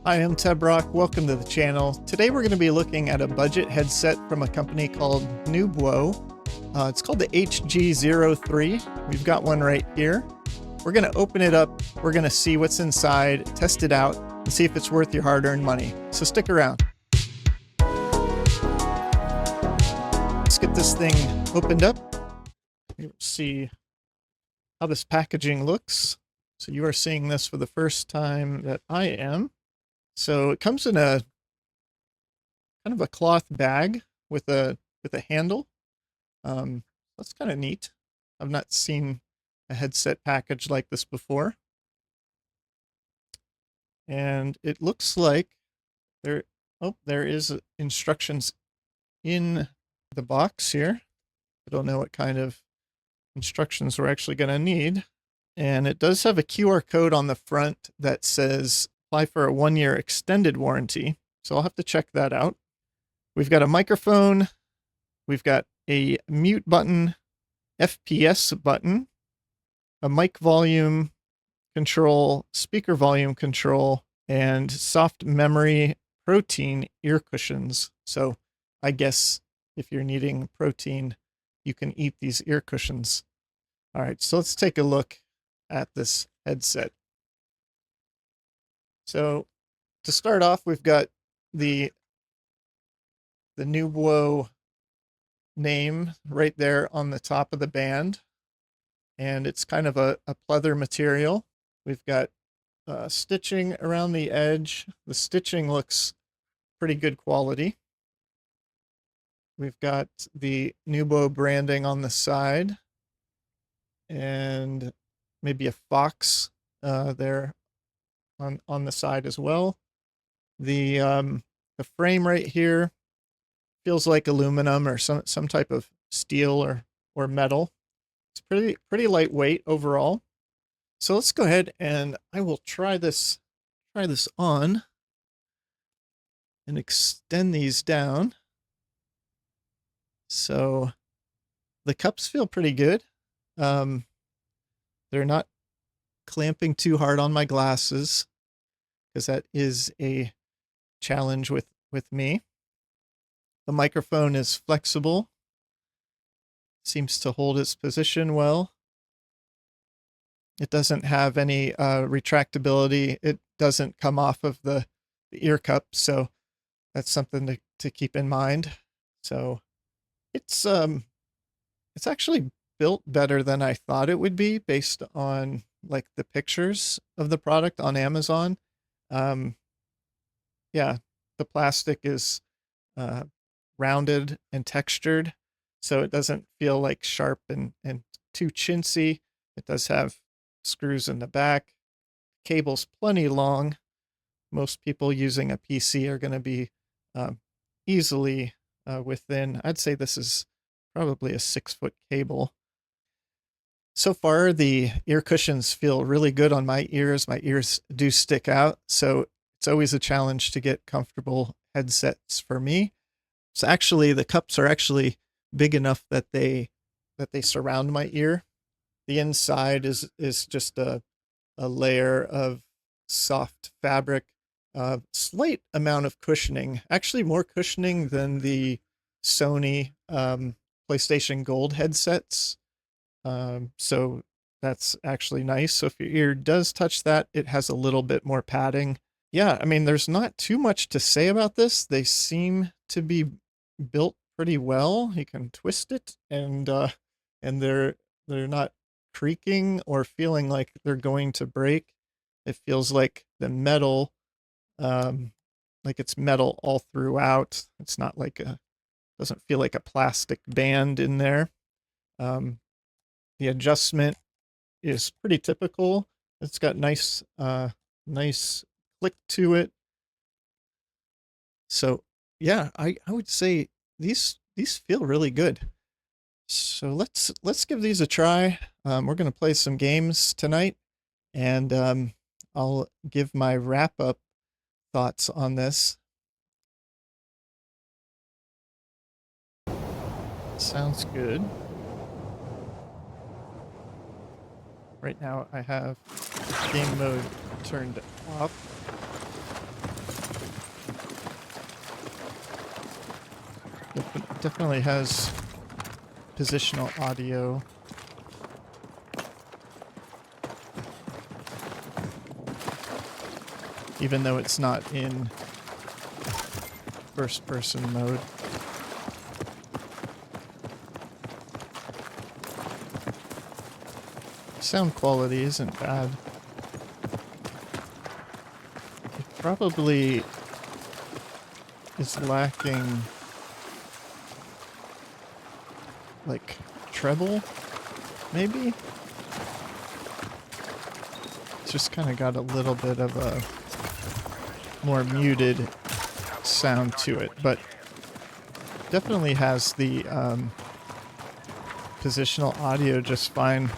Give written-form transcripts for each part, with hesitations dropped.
Hi, I'm Tebrock. Welcome to the channel. Today we're going to be looking at a budget headset from a company called Nubwo. It's called the HG03. We've got one right here. We're going to open it up. We're going to see what's inside, test it out, and see if it's worth your hard-earned money. So stick around. Let's get this thing opened up. You'll see how this packaging looks. So you are seeing this for the first time that I am. So it comes in a kind of a cloth bag with a handle. That's kind of neat. I've not seen a headset package like this before. And it looks like there is instructions in the box here. I don't know what kind of instructions we're actually going to need. And it does have a QR code on the front that says apply for a 1-year extended warranty. So I'll have to check that out. We've got a microphone. We've got a mute button, FPS button, a mic volume control, speaker volume control, and soft memory protein ear cushions. So I guess if you're needing protein, you can eat these ear cushions. All right, so let's take a look at this headset. So to start off, we've got the Nubwo name right there on the top of the band. And it's kind of a pleather material. We've got stitching around the edge. The stitching looks pretty good quality. We've got the Nubwo branding on the side. And maybe a fox there on the side as well. The frame right here feels like aluminum or some type of steel or metal. It's pretty lightweight overall. So let's go ahead and I will try this on and extend these down. So the cups feel pretty good. They're not clamping too hard on my glasses, because that is a challenge with me. The microphone is flexible, seems to hold its position well. It doesn't have any retractability. It doesn't come off of the ear cup, so that's something to keep in mind. So it's actually built better than I thought it would be based on like the pictures of the product on Amazon. Yeah, the plastic is rounded and textured, so it doesn't feel like sharp and too chintzy. It does have screws in the back. Cable's plenty long. Most people using a PC are going to be easily within, I'd say this is probably a 6-foot cable. So far, the ear cushions feel really good on my ears. My ears do stick out, so it's always a challenge to get comfortable headsets for me. So actually, the cups are actually big enough that they surround my ear. The inside is just a layer of soft fabric, slight amount of cushioning, actually more cushioning than the Sony PlayStation Gold headsets. So that's actually nice. So if your ear does touch that, it has a little bit more padding. Yeah, I mean, there's not too much to say about this. They seem to be built pretty well. You can twist it, and they're not creaking or feeling like they're going to break. It feels like the metal, like it's metal all throughout. It's not like doesn't feel like a plastic band in there. The adjustment is pretty typical. It's got nice click to it. So yeah, I would say these feel really good. So let's give these a try. We're gonna play some games tonight, and I'll give my wrap up thoughts on this. Sounds good. Right now I have game mode turned off. definitely has positional audio. Even though it's not in first person mode. Sound quality isn't bad. It probably is lacking like treble, maybe? It's just kind of got a little bit of a more muted sound to it, but definitely has the positional audio just fine,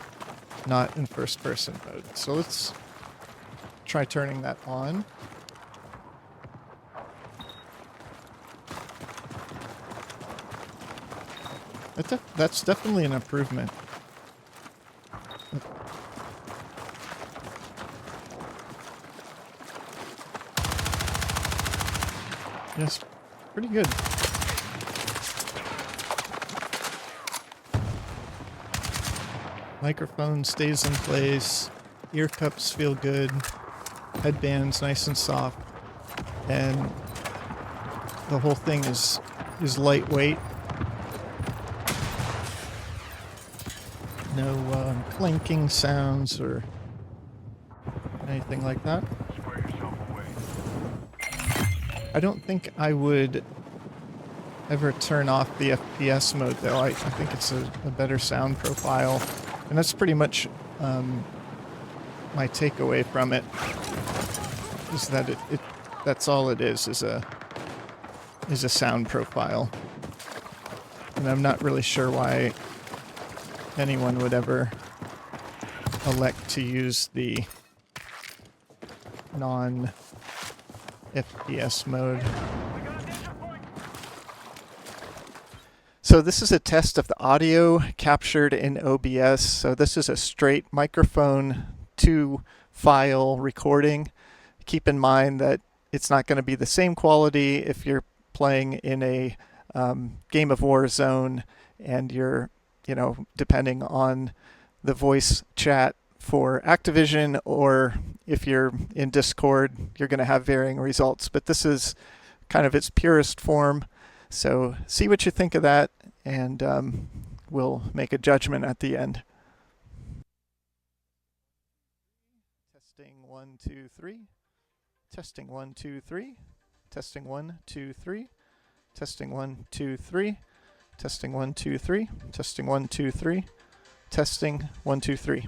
not in first person mode. So let's try turning that on. That's definitely an improvement. Yes, pretty good. Microphone stays in place. Ear cups feel good. Headband's nice and soft. And the whole thing is lightweight. No clinking sounds or anything like that. I don't think I would ever turn off the FPS mode, though. I think it's a better sound profile. And that's pretty much my takeaway from it, is that that's all it is a sound profile. And I'm not really sure why anyone would ever elect to use the non-FPS mode. So this is a test of the audio captured in OBS. So this is a straight microphone to file recording. Keep in mind that it's not going to be the same quality if you're playing in a game of Warzone and you're, depending on the voice chat for Activision, or if you're in Discord, you're going to have varying results. But this is kind of its purest form. So see what you think of that, and we'll make a judgment at the end. Testing 1, 2, 3. Testing 1, 2, 3. Testing 1, 2, 3. Testing 1, 2, 3. Testing 1, 2, 3. Testing 1, 2, 3. Testing 1, 2, 3.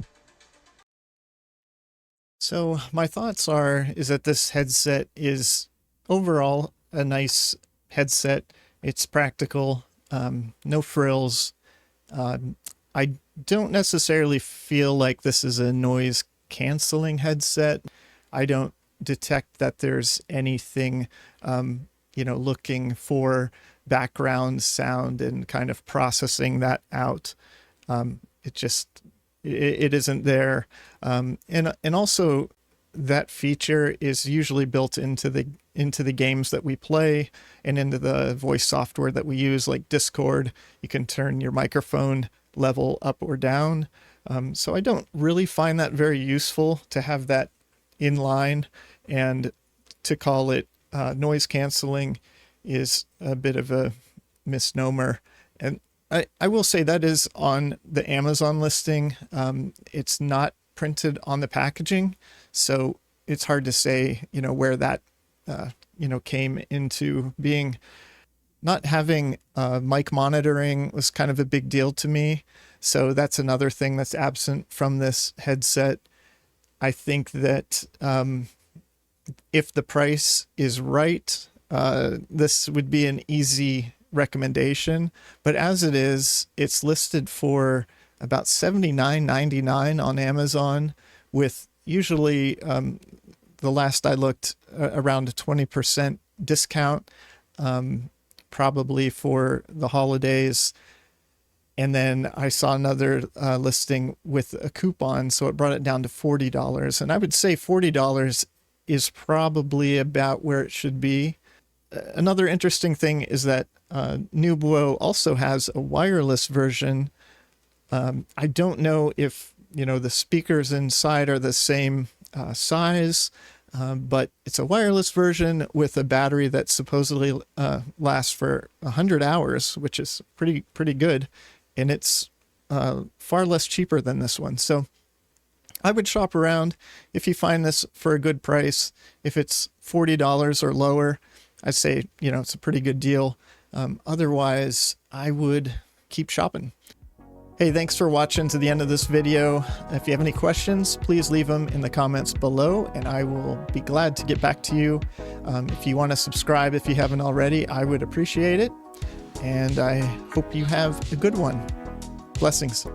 So my thoughts is that this headset is overall a nice headset. It's practical, no frills. I don't necessarily feel like this is a noise canceling headset. I don't detect that there's anything, looking for background sound and kind of processing that out. It isn't there. And also that feature is usually built into the games that we play and into the voice software that we use, like Discord. You can turn your microphone level up or down. So I don't really find that very useful to have that in line, and to call it noise canceling is a bit of a misnomer. And I will say that is on the Amazon listing. It's not printed on the packaging, so it's hard to say, where that, came into being. Not having mic monitoring was kind of a big deal to me, so that's another thing that's absent from this headset. I think that if the price is right, this would be an easy recommendation, but as it is, it's listed for about $79.99 on Amazon, with usually the last I looked around a 20% discount, probably for the holidays. And then I saw another listing with a coupon, so it brought it down to $40. And I would say $40 is probably about where it should be. Another interesting thing is that Nubwo also has a wireless version. I don't know if, the speakers inside are the same size, but it's a wireless version with a battery that supposedly lasts for 100 hours, which is pretty good. And it's far less cheaper than this one. So I would shop around if you find this for a good price. If it's $40 or lower, I'd say, it's a pretty good deal. Otherwise, I would keep shopping. Hey, thanks for watching to the end of this video. If you have any questions, please leave them in the comments below, and I will be glad to get back to you. If you want to subscribe, if you haven't already, I would appreciate it. And I hope you have a good one. Blessings.